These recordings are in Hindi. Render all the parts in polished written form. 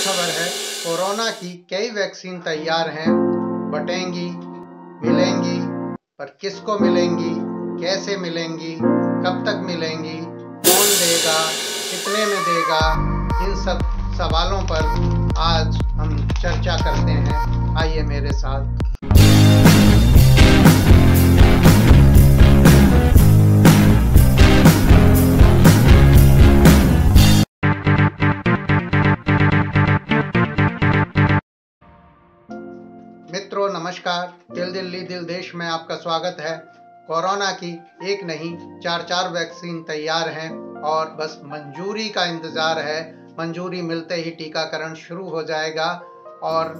खबर है, कोरोना की कई वैक्सीन तैयार हैं, बटेंगी, मिलेंगी, पर किसको मिलेंगी, कैसे मिलेंगी, कब तक मिलेंगी, कौन देगा, कितने में देगा, इन सब सवालों पर आज हम चर्चा करते हैं। आइए मेरे साथ। मित्रों नमस्कार, दिल दिल्ली दिल देश में आपका स्वागत है। कोरोना की एक नहीं चार वैक्सीन तैयार हैं और बस मंजूरी का इंतज़ार है। मंजूरी मिलते ही टीकाकरण शुरू हो जाएगा और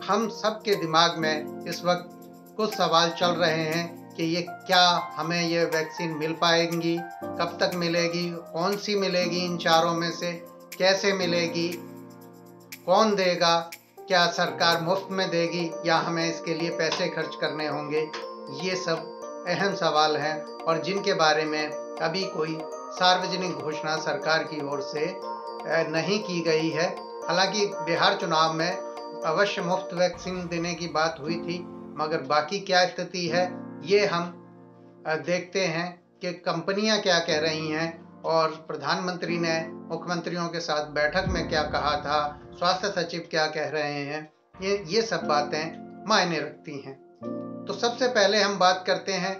हम सबके दिमाग में इस वक्त कुछ सवाल चल रहे हैं कि ये क्या हमें ये वैक्सीन मिल पाएंगी, कब तक मिलेगी, कौन सी मिलेगी, इन चारों में से कैसे मिलेगी, कौन देगा, क्या सरकार मुफ्त में देगी या हमें इसके लिए पैसे खर्च करने होंगे। ये सब अहम सवाल हैं और जिनके बारे में अभी कोई सार्वजनिक घोषणा सरकार की ओर से नहीं की गई है। हालांकि बिहार चुनाव में अवश्य मुफ्त वैक्सीन देने की बात हुई थी, मगर बाकी क्या स्थिति है ये हम देखते हैं कि कंपनियां क्या कह रही हैं और प्रधानमंत्री ने मुख्यमंत्रियों के साथ बैठक में क्या कहा था, स्वास्थ्य सचिव क्या कह रहे हैं, ये सब बातें मायने रखती हैं। तो सबसे पहले हम बात करते हैं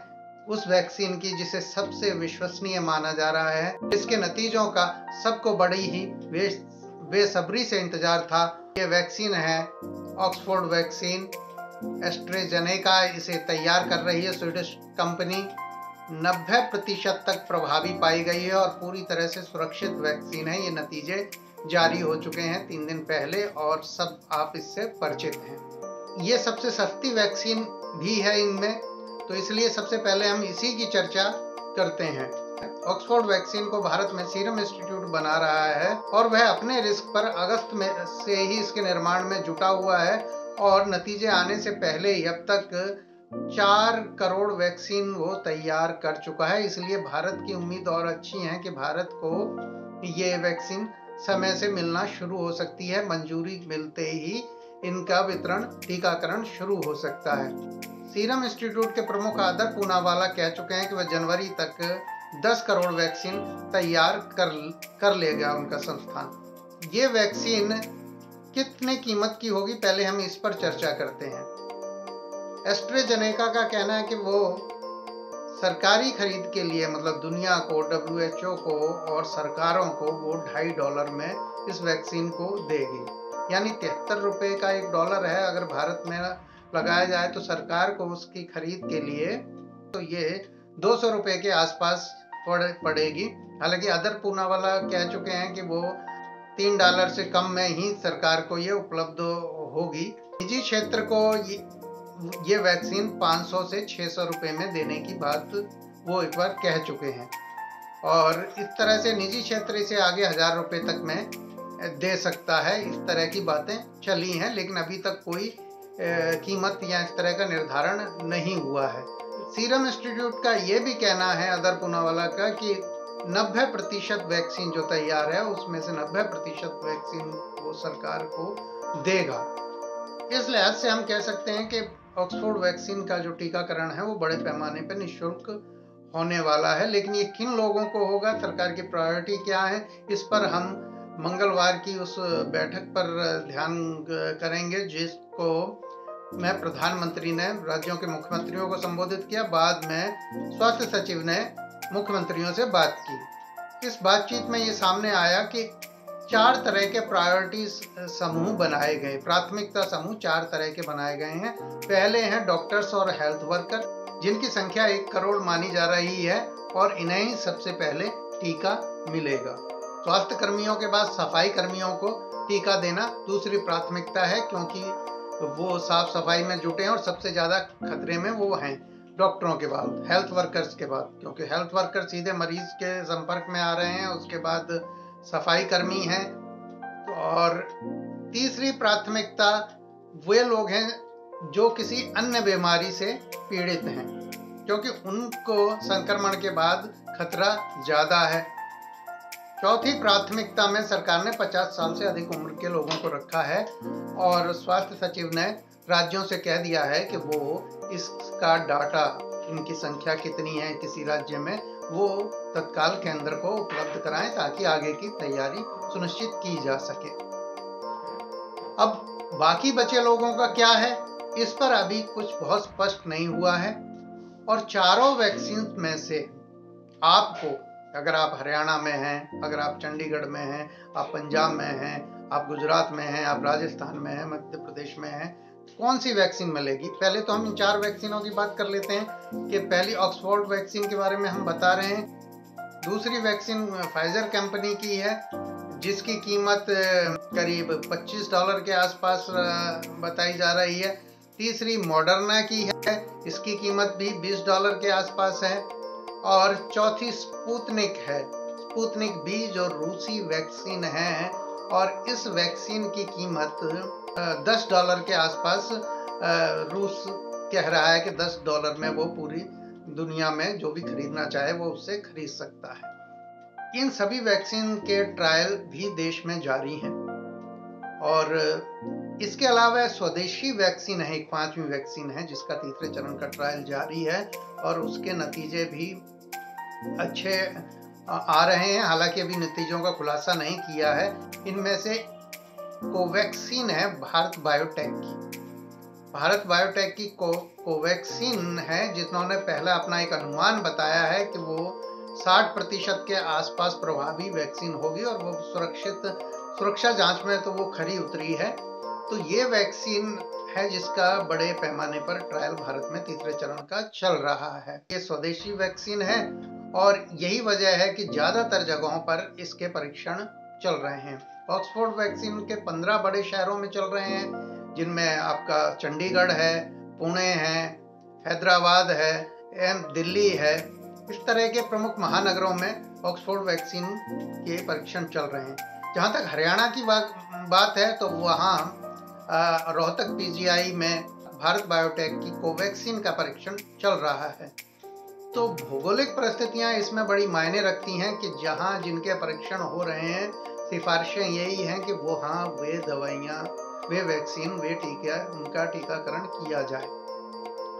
उस वैक्सीन की जिसे सबसे विश्वसनीय माना जा रहा है, इसके नतीजों का सबको बड़ी ही बेसब्री से इंतजार था। ये वैक्सीन है ऑक्सफोर्ड वैक्सीन। एस्ट्राजेनेका इसे तैयार कर रही है, स्वीडिश कंपनी। 90% तक प्रभावी पाई गई है और पूरी तरह से सुरक्षित वैक्सीन है। ये नतीजे जारी हो चुके हैं 3 दिन पहले और सब आप इससे परिचित हैं। ये सबसे सस्ती वैक्सीन भी है इनमें, तो इसलिए सबसे पहले हम इसी की चर्चा करते हैं। ऑक्सफोर्ड वैक्सीन को भारत में सीरम इंस्टीट्यूट बना रहा है और वह अपने रिस्क पर अगस्त में से ही इसके निर्माण में जुटा हुआ है और नतीजे आने से पहले ही अब तक 4 करोड़ वैक्सीन वो तैयार कर चुका है। इसलिए भारत की उम्मीद और अच्छी है कि भारत को ये वैक्सीन समय से मिलना शुरू हो सकती है। मंजूरी मिलते ही इनका वितरण, टीकाकरण शुरू हो सकता है। सीरम इंस्टीट्यूट के प्रमुख आदर पूनावाला कह चुके हैं कि वह जनवरी तक 10 करोड़ वैक्सीन तैयार कर लेगा उनका संस्थान। ये वैक्सीन कितने कीमत की होगी, पहले हम इस पर चर्चा करते हैं। एस्ट्राजेनेका का कहना है कि वो सरकारी खरीद के लिए, मतलब दुनिया को, WHO को और सरकारों को वो $2.5 में इस वैक्सीन को देगी। यानी 73 रुपये का $1 है। अगर भारत में लगाया जाए तो सरकार को उसकी खरीद के लिए तो ये 200 रुपये के आसपास पड़ेगी। हालांकि आदर पूनावाला कह चुके हैं कि वो $3 से कम में ही सरकार को ये उपलब्ध होगी। निजी क्षेत्र को ये वैक्सीन 500 से 600 रुपये में देने की बात वो एक बार कह चुके हैं और इस तरह से निजी क्षेत्र इसे आगे 1000 रुपये तक में दे सकता है। इस तरह की बातें चली हैं, लेकिन अभी तक कोई कीमत या इस तरह का निर्धारण नहीं हुआ है। सीरम इंस्टीट्यूट का ये भी कहना है, आदर पूनावाला का, कि 90% वैक्सीन जो तैयार है उसमें से 90% वैक्सीन वो सरकार को देगा। इस लिहाज से हम कह सकते हैं कि ऑक्सफोर्ड वैक्सीन का जो टीकाकरण है वो बड़े पैमाने पर निःशुल्क होने वाला है। लेकिन ये किन लोगों को होगा, सरकार की प्रायोरिटी क्या है, इस पर हम मंगलवार की उस बैठक पर ध्यान करेंगे जिसको में प्रधानमंत्री ने राज्यों के मुख्यमंत्रियों को संबोधित किया। बाद में स्वास्थ्य सचिव ने मुख्यमंत्रियों से बात की। इस बातचीत में ये सामने आया कि 4 तरह के प्रायोरिटी समूह बनाए गए, प्राथमिकता समूह 4 तरह के बनाए गए हैं। पहले हैं डॉक्टर्स और हेल्थ वर्कर, जिनकी संख्या 1 करोड़ मानी जा रही है और इन्हें ही सबसे पहले टीका मिलेगा। स्वास्थ्य कर्मियों के बाद सफाई कर्मियों को टीका देना दूसरी प्राथमिकता है, क्योंकि वो साफ सफाई में जुटे हैं और सबसे ज़्यादा खतरे में वो हैं डॉक्टरों के बाद, हेल्थ वर्कर्स के बाद, क्योंकि हेल्थ वर्कर सीधे मरीज के संपर्क में आ रहे हैं। उसके बाद सफाई कर्मी हैं। और तीसरी प्राथमिकता वे लोग हैं जो किसी अन्य बीमारी से पीड़ित हैं, क्योंकि उनको संक्रमण के बाद खतरा ज़्यादा है। चौथी प्राथमिकता में सरकार ने 50 साल से अधिक उम्र के लोगों को रखा है और स्वास्थ्य सचिव ने राज्यों से कह दिया है कि वो इसका डाटा, इनकी संख्या कितनी है किसी राज्य में, वो तत्काल केंद्र को उपलब्ध कराएं ताकि आगे की तैयारी सुनिश्चित की जा सके। अब बाकी बचे लोगों का क्या है, इस पर अभी कुछ बहुत स्पष्ट नहीं हुआ है। और चारों वैक्सीन में से आपको, अगर आप हरियाणा में हैं, अगर आप चंडीगढ़ में हैं, आप पंजाब में हैं, आप गुजरात में हैं, आप राजस्थान में हैं, मध्य प्रदेश में हैं, कौन सी वैक्सीन मिलेगी? पहले तो हम इन 4 वैक्सीनों की बात कर लेते हैं कि पहली ऑक्सफोर्ड वैक्सीन के बारे में हम बता रहे हैं। दूसरी वैक्सीन फाइजर कंपनी की है जिसकी कीमत करीब $25 के आसपास बताई जा रही है। तीसरी मॉडर्ना की है, इसकी कीमत भी $20 के आसपास है। और चौथी स्पुतनिक है, स्पुतनिक भी जो रूसी वैक्सीन है, और इस वैक्सीन की कीमत $10 के आसपास रूस कह रहा है कि $10 में वो पूरी दुनिया में जो भी खरीदना चाहे वो उससे खरीद सकता है। इन सभी वैक्सीन के ट्रायल भी देश में जारी हैं। और इसके अलावा स्वदेशी वैक्सीन है, एक 5वीं वैक्सीन है जिसका तीसरे चरण का ट्रायल जारी है और उसके नतीजे भी अच्छे आ रहे हैं। हालांकि अभी नतीजों का खुलासा नहीं किया है। इनमें से कोवैक्सीन है भारत बायोटेक की। भारत बायोटेक की कोवैक्सीन है जिन्होंने पहला अपना एक अनुमान बताया है कि वो 60% के आसपास प्रभावी वैक्सीन होगी और वो सुरक्षा जांच में तो वो खरी उतरी है। तो ये वैक्सीन है जिसका बड़े पैमाने पर ट्रायल भारत में तीसरे चरण का चल रहा है। ये स्वदेशी वैक्सीन है और यही वजह है कि ज्यादातर जगहों पर इसके परीक्षण चल रहे हैं। ऑक्सफोर्ड वैक्सीन के 15 बड़े शहरों में चल रहे हैं, जिनमें आपका चंडीगढ़ है, पुणे है, हैदराबाद है, दिल्ली है। इस तरह के प्रमुख महानगरों में ऑक्सफोर्ड वैक्सीन के परीक्षण चल रहे हैं। जहां तक हरियाणा की बात है तो वहां रोहतक पीजीआई में भारत बायोटेक की कोवैक्सीन का परीक्षण चल रहा है। तो भौगोलिक परिस्थितियां इसमें बड़ी मायने रखती हैं कि जहां जिनके परीक्षण हो रहे हैं, सिफारिशें यही हैं कि वहां वे दवाइयां, वे वैक्सीन, वे टीका, उनका टीकाकरण किया जाए।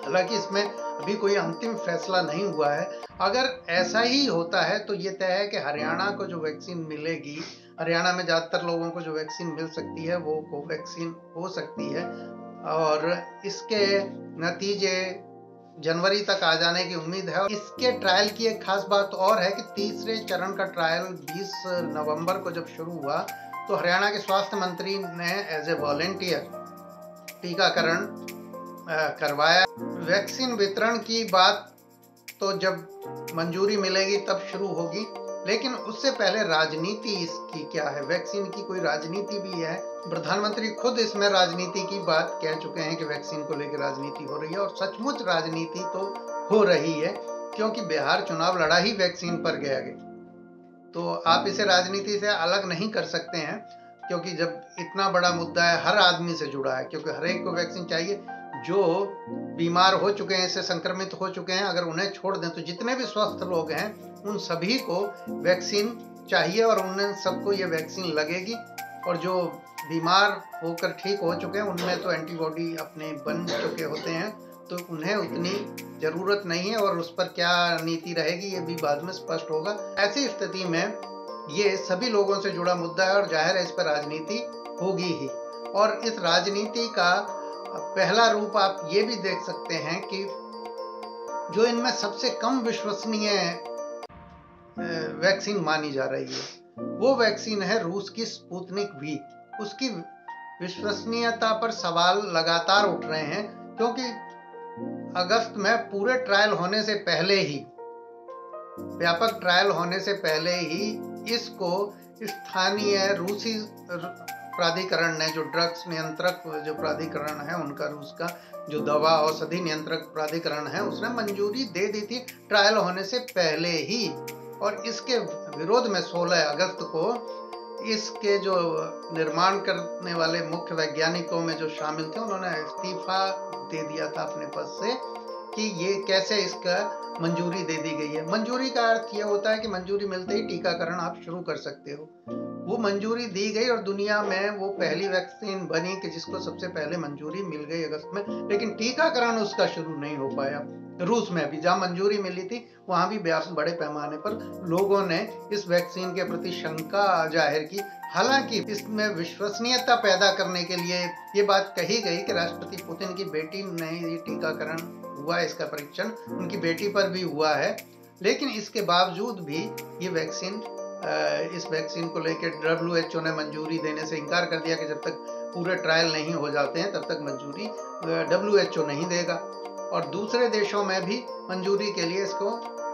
हालांकि इसमें अभी कोई अंतिम फैसला नहीं हुआ है। अगर ऐसा ही होता है तो ये तय है कि हरियाणा को जो वैक्सीन मिलेगी, हरियाणा में ज़्यादातर लोगों को जो वैक्सीन मिल सकती है वो कोवैक्सीन हो सकती है और इसके नतीजे जनवरी तक आ जाने की उम्मीद है। इसके ट्रायल की एक खास बात और है कि तीसरे चरण का ट्रायल 20 नवंबर को जब शुरू हुआ तो हरियाणा के स्वास्थ्य मंत्री ने एज ए वॉलेंटियर टीकाकरण करवाया। वैक्सीन वितरण की बात तो जब मंजूरी मिलेगी तब शुरू होगी, लेकिन उससे पहले राजनीति इसकी क्या है, वैक्सीन की कोई राजनीति भी है। प्रधानमंत्री खुद इसमें राजनीति की बात कह चुके हैं कि वैक्सीन को लेकर राजनीति हो रही है और सचमुच राजनीति तो हो रही है, क्योंकि बिहार चुनाव लड़ा ही वैक्सीन पर गया। तो आप इसे राजनीति से अलग नहीं कर सकते हैं, क्योंकि जब इतना बड़ा मुद्दा है, हर आदमी से जुड़ा है, क्योंकि हर एक को वैक्सीन चाहिए। जो बीमार हो चुके हैं, इससे संक्रमित हो चुके हैं, अगर उन्हें छोड़ दें तो जितने भी स्वस्थ लोग हैं उन सभी को वैक्सीन चाहिए और उन्हें सबको ये वैक्सीन लगेगी। और जो बीमार होकर ठीक हो चुके हैं उनमें तो एंटीबॉडी अपने बन चुके होते हैं, तो उन्हें उतनी जरूरत नहीं है और उस पर क्या नीति रहेगी ये भी बाद में स्पष्ट होगा। ऐसी स्थिति में ये सभी लोगों से जुड़ा मुद्दा है और जाहिर है इस पर राजनीति होगी ही। और इस राजनीति का पहला रूप आप ये भी देख सकते हैं कि जो इनमें सबसे कम विश्वसनीय वैक्सीन मानी जा रही है वो वैक्सीन है रूस की स्पुतनिक वी। उसकी विश्वसनीयता पर सवाल लगातार उठ रहे हैं, क्योंकि अगस्त में पूरे ट्रायल होने से पहले ही, व्यापक ट्रायल होने से पहले ही इसको स्थानीय रूसी प्राधिकरण ने, जो ड्रग्स नियंत्रक जो प्राधिकरण है उनका, रूस का जो दवा औषधि नियंत्रक प्राधिकरण है, उसने मंजूरी दे दी थी ट्रायल होने से पहले ही। और इसके विरोध में 16 अगस्त को इसके जो निर्माण करने वाले मुख्य वैज्ञानिकों में जो शामिल थे उन्होंने इस्तीफा दे दिया था अपने पद से, कि ये कैसे इसका मंजूरी दे दी गई है। मंजूरी का अर्थ ये होता है कि मंजूरी मिलते ही टीकाकरण आप शुरू कर सकते हो। वो मंजूरी दी गई और दुनिया में वो पहली वैक्सीन बनी कि जिसको सबसे पहले मंजूरी मिल गई अगस्त में, लेकिन टीकाकरण उसका शुरू नहीं हो पाया। रूस में भी जहाँ मंजूरी मिली थी वहाँ भी बड़े पैमाने पर लोगों ने इस वैक्सीन के प्रति शंका जाहिर की। हालांकि इसमें विश्वसनीयता पैदा करने के लिए ये बात कही गई कि राष्ट्रपति पुतिन की बेटी ने ये टीकाकरण हुआ, इसका परीक्षण उनकी बेटी पर भी हुआ है, लेकिन इसके बावजूद भी ये वैक्सीन इस वैक्सीन को लेकर WHO ने मंजूरी देने से इनकार कर दिया कि जब तक पूरे ट्रायल नहीं हो जाते हैं तब तक मंजूरी WHO नहीं देगा। और दूसरे देशों में भी मंजूरी के लिए इसको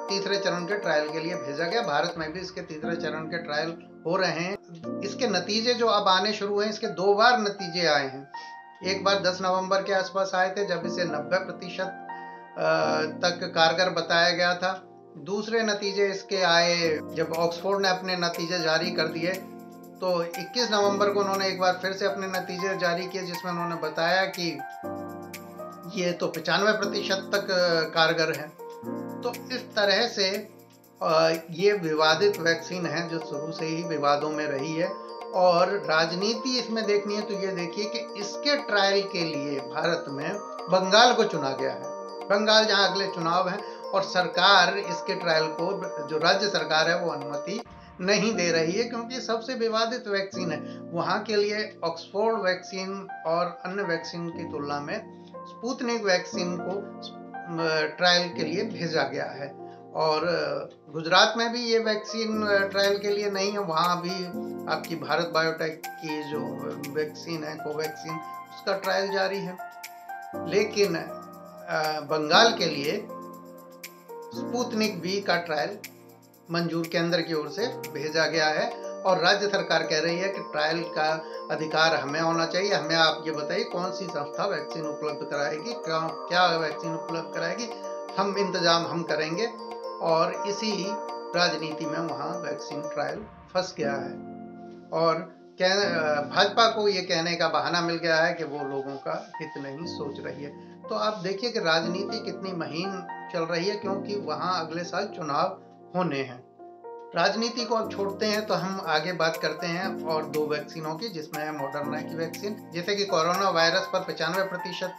तीसरे चरण के ट्रायल के लिए भेजा गया। भारत में भी इसके तीसरे चरण के ट्रायल हो रहे हैं। इसके नतीजे जो अब आने शुरू हुए हैं, इसके 2 बार नतीजे आए हैं। एक बार 10 नवंबर के आसपास आए थे जब इसे 90% तक कारगर बताया गया था। दूसरे नतीजे इसके आए जब ऑक्सफोर्ड ने अपने नतीजे जारी कर दिए, तो 21 नवंबर को उन्होंने एक बार फिर से अपने नतीजे जारी किए जिसमें उन्होंने बताया कि ये तो 95% तक कारगर है। तो इस तरह से ये विवादित वैक्सीन है जो शुरू से ही विवादों में रही है। और राजनीति इसमें देखनी है तो ये देखिए कि इसके ट्रायल के लिए भारत में बंगाल को चुना गया है। बंगाल जहां अगले चुनाव हैं और सरकार इसके ट्रायल को, जो राज्य सरकार है, वो अनुमति नहीं दे रही है क्योंकि सबसे विवादित वैक्सीन है। वहां के लिए ऑक्सफोर्ड वैक्सीन और अन्य वैक्सीन की तुलना में स्पुतनिक वैक्सीन को ट्रायल के लिए भेजा गया है। और गुजरात में भी ये वैक्सीन ट्रायल के लिए नहीं है, वहाँ भी आपकी भारत बायोटेक की जो वैक्सीन है कोवैक्सीन, उसका ट्रायल जारी है। लेकिन बंगाल के लिए स्पुतनिक वी का ट्रायल मंजूर केंद्र की ओर से भेजा गया है और राज्य सरकार कह रही है कि ट्रायल का अधिकार हमें होना चाहिए। हमें आप ये बताइए कौन सी संस्था वैक्सीन उपलब्ध कराएगी, क्या वैक्सीन उपलब्ध कराएगी, हम इंतजाम हम करेंगे। और इसी राजनीति में वहाँ वैक्सीन ट्रायल फंस गया है और भाजपा को ये कहने का बहाना मिल गया है कि वो लोगों का हित नहीं सोच रही है। तो आप देखिए कि राजनीति कितनी महीन चल रही है क्योंकि वहाँ अगले साल चुनाव होने हैं। राजनीति को अब छोड़ते हैं तो हम आगे बात करते हैं और 2 वैक्सीनों की, जिसमें है मॉडर्ना की वैक्सीन, जैसे कि कोरोना वायरस पर 95%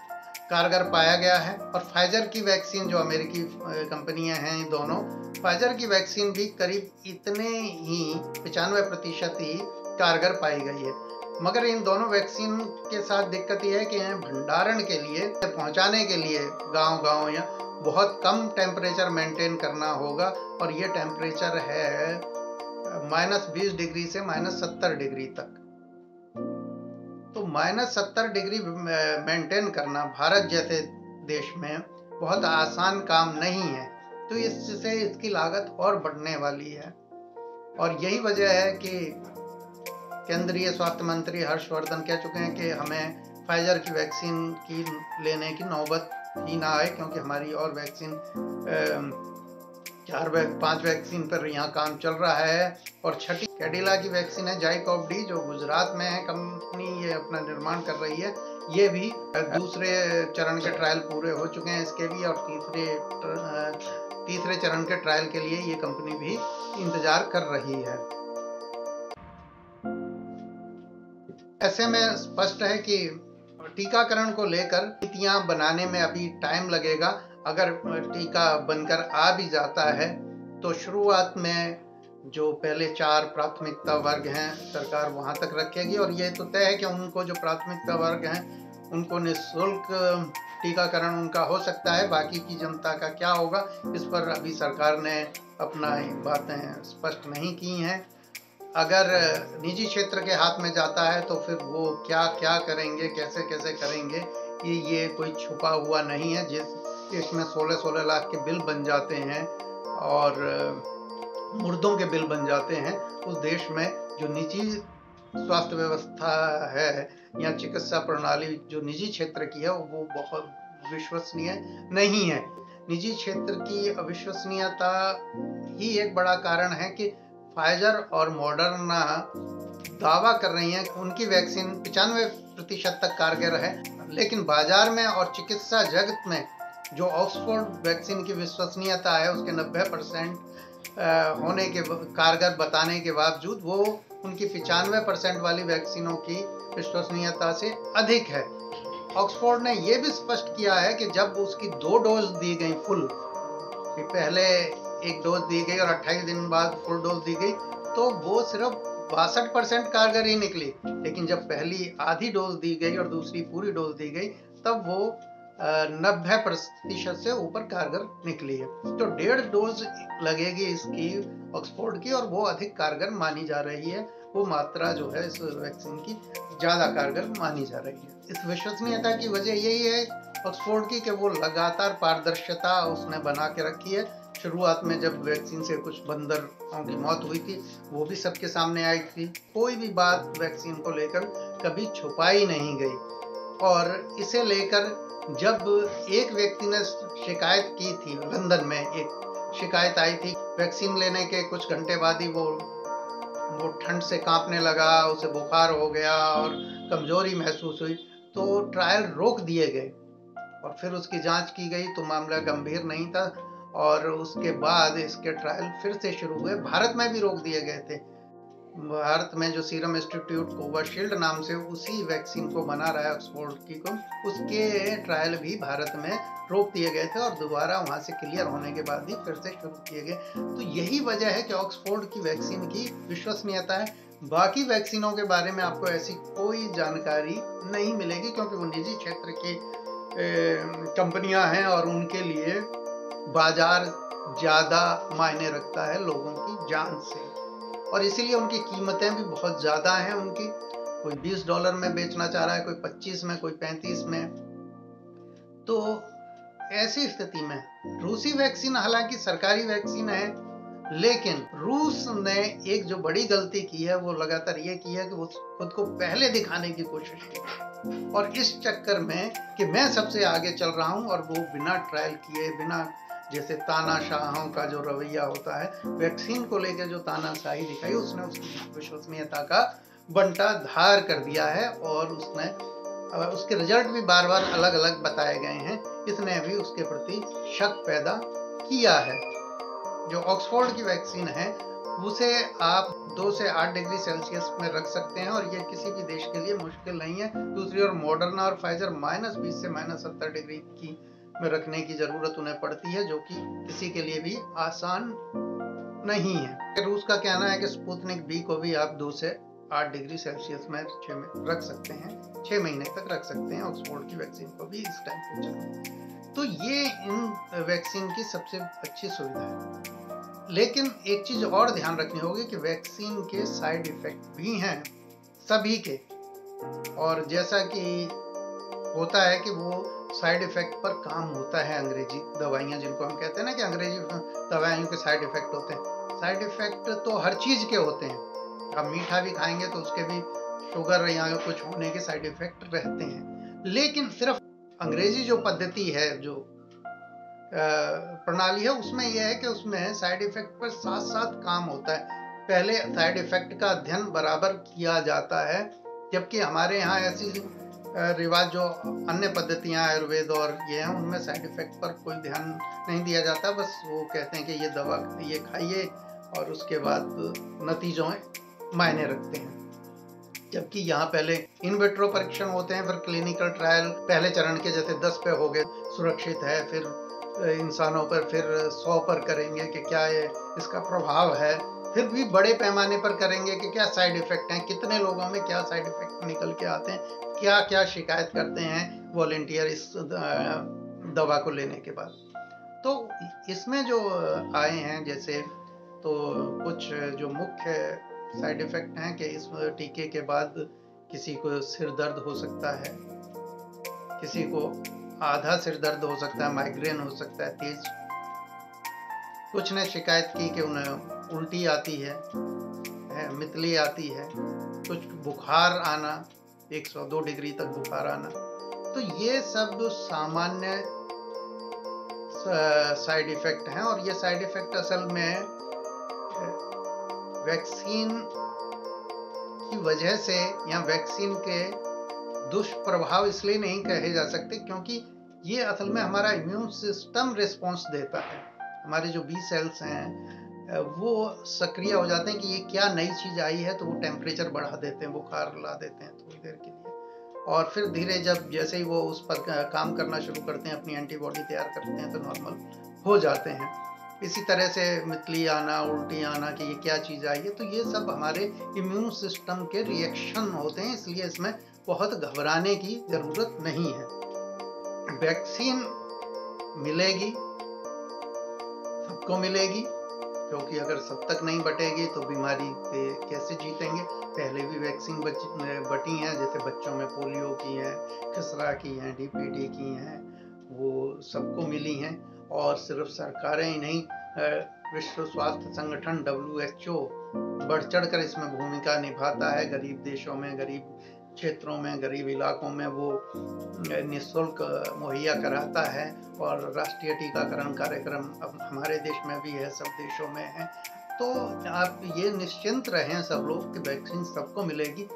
कारगर पाया गया है। और फाइजर की वैक्सीन जो अमेरिकी कंपनियां हैं दोनों, फाइजर की वैक्सीन भी करीब इतने ही 95% ही कारगर पाई गई है। मगर इन दोनों वैक्सीन के साथ दिक्कत यह है कि भंडारण के लिए, पहुंचाने के लिए गांव-गांव या बहुत कम टेम्परेचर मेंटेन करना होगा और ये टेम्परेचर है -20 डिग्री से -70 डिग्री तक। तो -70 डिग्री मेंटेन करना भारत जैसे देश में बहुत आसान काम नहीं है, तो इससे इसकी लागत और बढ़ने वाली है। और यही वजह है कि केंद्रीय स्वास्थ्य मंत्री हर्षवर्धन कह चुके हैं कि हमें फाइजर की वैक्सीन की लेने की नौबत ही ना आए क्योंकि हमारी और वैक्सीन 4-5 वैक्सीन पर यहाँ काम चल रहा है। और छठी कैडिला की वैक्सीन है जाइकोव डी, जो गुजरात में है कंपनी, ये अपना निर्माण कर रही है। ये भी दूसरे चरण के ट्रायल पूरे हो चुके हैं इसके भी, और तीसरे चरण के ट्रायल के लिए ये कंपनी भी इंतजार कर रही है। ऐसे में स्पष्ट है कि टीकाकरण को लेकर नीतियां बनाने में अभी टाइम लगेगा। अगर टीका बनकर आ भी जाता है तो शुरुआत में जो पहले 4 प्राथमिकता वर्ग हैं सरकार वहां तक रखेगी और ये तो तय है कि उनको जो प्राथमिकता वर्ग हैं उनको निःशुल्क टीकाकरण उनका हो सकता है। बाकी की जनता का क्या होगा इस पर अभी सरकार ने अपना बातें स्पष्ट नहीं की हैं। अगर निजी क्षेत्र के हाथ में जाता है तो फिर वो क्या क्या करेंगे, कैसे कैसे करेंगे, ये कोई छुपा हुआ नहीं है। जिस देश में 16-16 लाख के बिल बन जाते हैं और मुर्दों के बिल बन जाते हैं, उस देश में जो निजी स्वास्थ्य व्यवस्था है या चिकित्सा प्रणाली जो निजी क्षेत्र की है वो बहुत विश्वसनीय नहीं है। निजी क्षेत्र की अविश्वसनीयता ही एक बड़ा कारण है कि फाइजर और मॉडर्ना दावा कर रही हैं कि उनकी वैक्सीन 95% तक कारगर है, लेकिन बाजार में और चिकित्सा जगत में जो ऑक्सफोर्ड वैक्सीन की विश्वसनीयता है उसके 90% होने के कारगर बताने के बावजूद वो उनकी 95% वाली वैक्सीनों की विश्वसनीयता से अधिक है। ऑक्सफोर्ड ने यह भी स्पष्ट किया है कि जब उसकी 2 डोज दी गई फुल, पहले एक डोज दी गई और 28 दिन बाद फुल डोज दी गई, तो वो सिर्फ 62% कारगर ही निकली। लेकिन जब पहली आधी डोज दी गई और दूसरी पूरी डोज दी गई तब वो 90% से ऊपर कारगर निकली है। तो 1.5 डोज लगेगी इसकी ऑक्सफोर्ड की और वो अधिक कारगर मानी जा रही है। वो मात्रा जो है इस वैक्सीन की ज़्यादा कारगर मानी जा रही है। इस विश्वसनीयता की वजह यही है ऑक्सफोर्ड की कि वो लगातार पारदर्शिता उसने बना के रखी है। शुरुआत में जब वैक्सीन से कुछ बंदरों की मौत हुई थी वो भी सबके सामने आई थी। कोई भी बात वैक्सीन को लेकर कभी छुपाई नहीं गई। और इसे लेकर जब एक व्यक्ति ने शिकायत की थी, लंदन में एक शिकायत आई थी, वैक्सीन लेने के कुछ घंटे बाद ही वो ठंड से कांपने लगा, उसे बुखार हो गया और कमजोरी महसूस हुई, तो ट्रायल रोक दिए गए और फिर उसकी जांच की गई तो मामला गंभीर नहीं था और उसके बाद इसके ट्रायल फिर से शुरू हुए। भारत में भी रोक दिए गए थे। भारत में जो सीरम इंस्टीट्यूट कोविशील्ड नाम से उसी वैक्सीन को बना रहा है ऑक्सफोर्ड की को, उसके ट्रायल भी भारत में रोक दिए गए थे और दोबारा वहां से क्लियर होने के बाद ही फिर से शुरू किए गए। तो यही वजह है कि ऑक्सफोर्ड की वैक्सीन की विश्वसनीयता है। बाकी वैक्सीनों के बारे में आपको ऐसी कोई जानकारी नहीं मिलेगी क्योंकि वो निजी क्षेत्र की कंपनियां हैं और उनके लिए बाजार ज़्यादा मायने रखता है लोगों की जान से, और इसीलिए उनकी कीमतें भी बहुत ज़्यादा हैं। उनकी कोई $20 में बेचना चाह रहा है, कोई 25 में, कोई 35 में। तो ऐसी स्थिति में रूसी वैक्सीन हालांकि सरकारी वैक्सीन है, लेकिन रूस ने एक जो बड़ी गलती की है वो लगातार ये की है कि वो खुद को पहले दिखाने की कोशिश की और इस चक्कर में कि मैं सबसे आगे चल रहा हूं, और वो बिना ट्रायल किए, बिना जैसे तानाशाहों का जो रवैया होता है, वैक्सीन को लेकर जो तानाशाही दिखाई, उसने उसकी विश्वसनीयता का बंटा धार कर दिया है और उसने उसके रिजल्ट भी बार बार अलग अलग बताए गए हैं। इसने भी उसके प्रति शक पैदा किया है। जो ऑक्सफोर्ड की वैक्सीन है उसे आप 2 से 8 डिग्री सेल्सियस में रख सकते हैं और ये किसी भी देश के लिए मुश्किल नहीं है। दूसरी ओर मॉडर्ना और फाइजर -20 से -70 डिग्री की में रखने की जरूरत उन्हें पड़ती है, जो कि किसी के लिए भी आसान नहीं है। रूस का कहना है कि स्पुतनिक V को भी आप 2 से 8 डिग्री सेल्सियस में 6 में रख सकते हैं, 6 महीने तक रख सकते हैं। ऑक्सफोर्ड की वैक्सीन को भी इस टेम्परेचर में। तो ये इन वैक्सीन की सबसे अच्छी सुविधा है। लेकिन एक चीज और ध्यान रखनी होगी कि वैक्सीन के साइड इफेक्ट भी हैं सभी के, और जैसा कि होता है कि वो साइड इफेक्ट पर काम होता है। अंग्रेजी दवाइयाँ जिनको हम कहते हैं ना कि अंग्रेजी दवाइयों के साइड इफेक्ट होते हैं, साइड इफेक्ट तो हर चीज के होते हैं। आप मीठा भी खाएंगे तो उसके भी शुगर या कुछ होने के साइड इफेक्ट रहते हैं। लेकिन सिर्फ अंग्रेजी जो पद्धति है, जो प्रणाली है, उसमें यह है कि उसमें साइड इफेक्ट पर साथ साथ काम होता है। पहले साइड इफेक्ट का अध्ययन बराबर किया जाता है, जबकि हमारे यहाँ ऐसी रिवाज जो अन्य पद्धतियाँ आयुर्वेद और ये हैं उनमें साइड इफेक्ट पर कोई ध्यान नहीं दिया जाता। बस वो कहते हैं कि ये दवा ये खाइए और उसके बाद नतीजों मायने रखते हैं। जबकि यहाँ पहले इन विट्रो परीक्षण होते हैं, फिर क्लिनिकल ट्रायल पहले चरण के जैसे 10 पे हो गए सुरक्षित है, फिर इंसानों पर, फिर 100 पर करेंगे कि क्या ये इसका प्रभाव है, फिर भी बड़े पैमाने पर करेंगे कि क्या साइड इफेक्ट हैं, कितने लोगों में क्या साइड इफेक्ट निकल के आते हैं, क्या क्या शिकायत करते हैं वॉलेंटियर इस दवा को लेने के बाद। तो इसमें जो आए हैं जैसे, तो कुछ जो मुख्य साइड इफेक्ट हैं कि इस टीके के बाद किसी को सिर दर्द हो सकता है, किसी को आधा सिर दर्द हो सकता है, माइग्रेन हो सकता है तेज। कुछ ने शिकायत की कि उन्हें उल्टी आती है, मितली आती है, कुछ बुखार आना, 102 डिग्री तक बुखार आना। तो ये सब सामान्य साइड इफेक्ट हैं और ये साइड इफेक्ट असल में वैक्सीन की वजह से या वैक्सीन के दुष्प्रभाव इसलिए नहीं कहे जा सकते क्योंकि ये असल में हमारा इम्यून सिस्टम रिस्पॉन्स देता है। हमारे जो बी सेल्स हैं वो सक्रिय हो जाते हैं कि ये क्या नई चीज़ आई है, तो वो टेम्परेचर बढ़ा देते हैं, बुखार ला देते हैं थोड़ी देर के लिए, और फिर धीरे जब जैसे ही वो उस पर काम करना शुरू करते हैं, अपनी एंटीबॉडी तैयार करते हैं, तो नॉर्मल हो जाते हैं। इसी तरह से मितली आना, उल्टी आना कि ये क्या चीज़ आई है, तो ये सब हमारे इम्यून सिस्टम के रिएक्शन होते हैं, इसलिए इसमें बहुत घबराने की ज़रूरत नहीं है। वैक्सीन मिलेगी, सबको मिलेगी, क्योंकि अगर सब तक नहीं बटेगी तो बीमारी पे कैसे जीतेंगे। पहले भी वैक्सीन बटी हैं, जैसे बच्चों में पोलियो की हैं, खसरा की हैं, डीपीटी की हैं, वो सबको मिली हैं। और सिर्फ सरकारें ही नहीं, विश्व स्वास्थ्य संगठन WHO बढ़ चढ़ कर इसमें भूमिका निभाता है। गरीब देशों में, गरीब क्षेत्रों में, गरीब इलाकों में वो निःशुल्क मुहैया कराता है। और राष्ट्रीय टीकाकरण कार्यक्रम अब हमारे देश में भी है, सब देशों में है। तो आप ये निश्चिंत रहें सब लोग कि वैक्सीन सबको मिलेगी।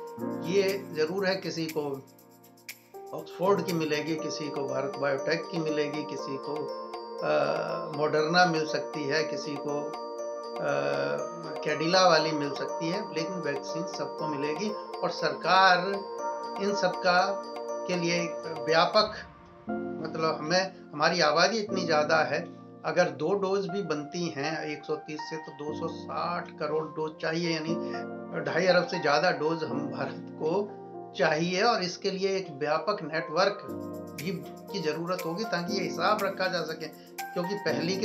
ये ज़रूर है, किसी को ऑक्सफोर्ड की मिलेगी, किसी को भारत बायोटेक की मिलेगी, किसी को मॉडर्ना मिल सकती है, किसी को कैडिला वाली मिल सकती है, लेकिन वैक्सीन सबको मिलेगी। और सरकार इन सब का के लिए व्यापक, मतलब हमारी आबादी इतनी ज़्यादा है, अगर 2 डोज भी बनती हैं 130 से, तो 260 करोड़ डोज चाहिए, यानी 2.5 अरब से ज़्यादा डोज हम भारत को चाहिए। और इसके लिए एक व्यापक नेटवर्क भी की ज़रूरत होगी, ताकि ये हिसाब रखा जा सके, क्योंकि पहली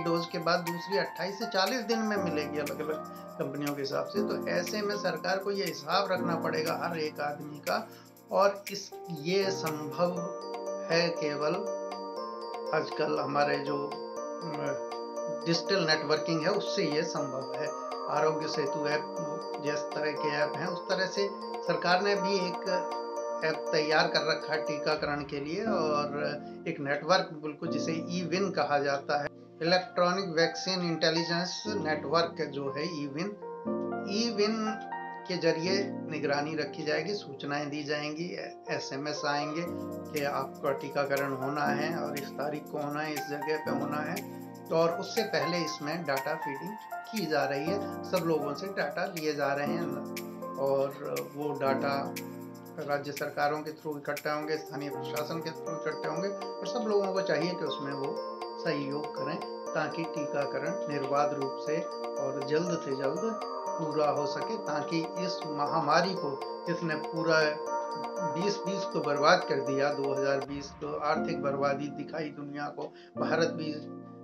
डोज के बाद दूसरी 28 से 40 दिन में मिलेगी अलग अलग कंपनियों के हिसाब से। तो ऐसे में सरकार को ये हिसाब रखना पड़ेगा हर एक आदमी का, और ये संभव है केवल आजकल हमारे जो डिजिटल नेटवर्किंग है उससे ये संभव है। आरोग्य सेतु ऐप जिस तरह के ऐप हैं, उस तरह से सरकार ने भी एक ऐप तैयार कर रखा है टीकाकरण के लिए, और एक नेटवर्क बिल्कुल जिसे ई-विन कहा जाता है, इलेक्ट्रॉनिक वैक्सीन इंटेलिजेंस नेटवर्क जो है ई-विन के जरिए निगरानी रखी जाएगी, सूचनाएं दी जाएंगी, SMS आएंगे कि आपका टीकाकरण होना है और इस तारीख को होना है, इस जगह पे होना है। तो और उससे पहले इसमें डाटा फीडिंग की जा रही है, सब लोगों से डाटा लिए जा रहे हैं, और वो डाटा राज्य सरकारों के थ्रू इकट्ठे होंगे, स्थानीय प्रशासन के थ्रू इकट्ठे होंगे, और सब लोगों को चाहिए कि उसमें वो सहयोग करें, ताकि टीकाकरण निर्बाध रूप से और जल्द से जल्द पूरा हो सके, ताकि इस महामारी को, जिसने पूरा 2020 को बर्बाद कर दिया, 2020 को आर्थिक बर्बादी दिखाई दुनिया को, भारत भी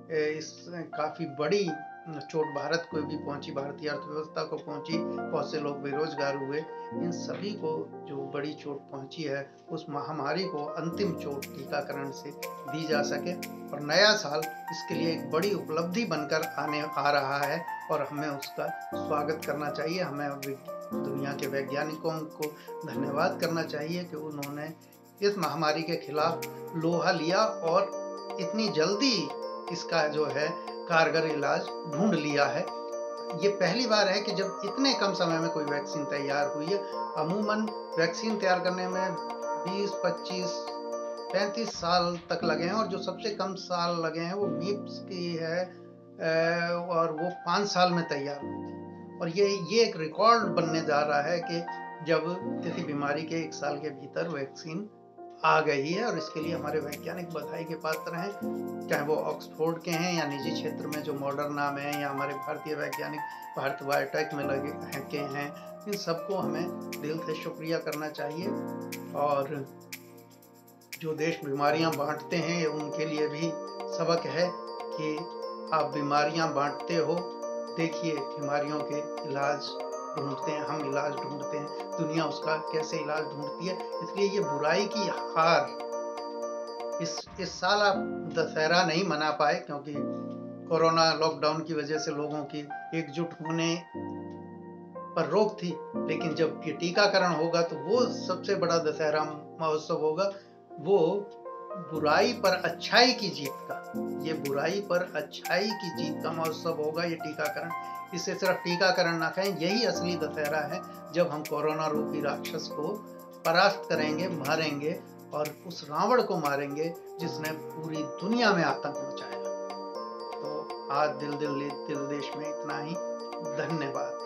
इस काफ़ी बड़ी चोट भारत को भी पहुंची, भारतीय अर्थव्यवस्था को पहुंची, बहुत से लोग बेरोजगार हुए, इन सभी को जो बड़ी चोट पहुंची है, उस महामारी को अंतिम चोट टीकाकरण से दी जा सके। और नया साल इसके लिए एक बड़ी उपलब्धि बनकर आ रहा है, और हमें उसका स्वागत करना चाहिए। हमें दुनिया के वैज्ञानिकों को धन्यवाद करना चाहिए कि उन्होंने इस महामारी के खिलाफ लोहा लिया और इतनी जल्दी इसका जो है कारगर इलाज ढूंढ लिया है। ये पहली बार है कि जब इतने कम समय में कोई वैक्सीन तैयार हुई है। अमूमन वैक्सीन तैयार करने में 20, 25, 35 साल तक लगे हैं, और जो सबसे कम साल लगे हैं वो मीप्स की है, और वो 5 साल में तैयार हुई थी। और ये एक रिकॉर्ड बनने जा रहा है कि जब किसी बीमारी के 1 साल के भीतर वैक्सीन आ गई है, और इसके लिए हमारे वैज्ञानिक बधाई के पात्र हैं, चाहे वो ऑक्सफोर्ड के हैं या निजी क्षेत्र में जो मॉडर्ना में हैं, या हमारे भारतीय वैज्ञानिक भारत बायोटेक में लगे हैं। इन सबको हमें दिल से शुक्रिया करना चाहिए। और जो देश बीमारियां बांटते हैं, उनके लिए भी सबक है कि आप बीमारियां बांटते हो, देखिए बीमारियों के इलाज ढूंढते हैं, हम इलाज ढूंढते हैं, दुनिया उसका कैसे इलाज ढूंढती है। इसलिए ये बुराई की हार, इस साल आप दशहरा नहीं मना पाए, क्योंकि कोरोना लॉकडाउन की वजह से लोगों की एकजुट होने पर रोक थी, लेकिन जब ये टीकाकरण होगा तो वो सबसे बड़ा दशहरा महोत्सव होगा, वो बुराई पर अच्छाई की जीत का, ये बुराई पर अच्छाई की जीत का महोत्सव होगा ये टीकाकरण। इसे सिर्फ टीकाकरण ना कहें, यही असली दशहरा है, जब हम कोरोना रूपी राक्षस को परास्त करेंगे, मारेंगे, और उस रावण को मारेंगे जिसने पूरी दुनिया में आतंक मचाया। तो आज दिल देश में इतना ही। धन्यवाद।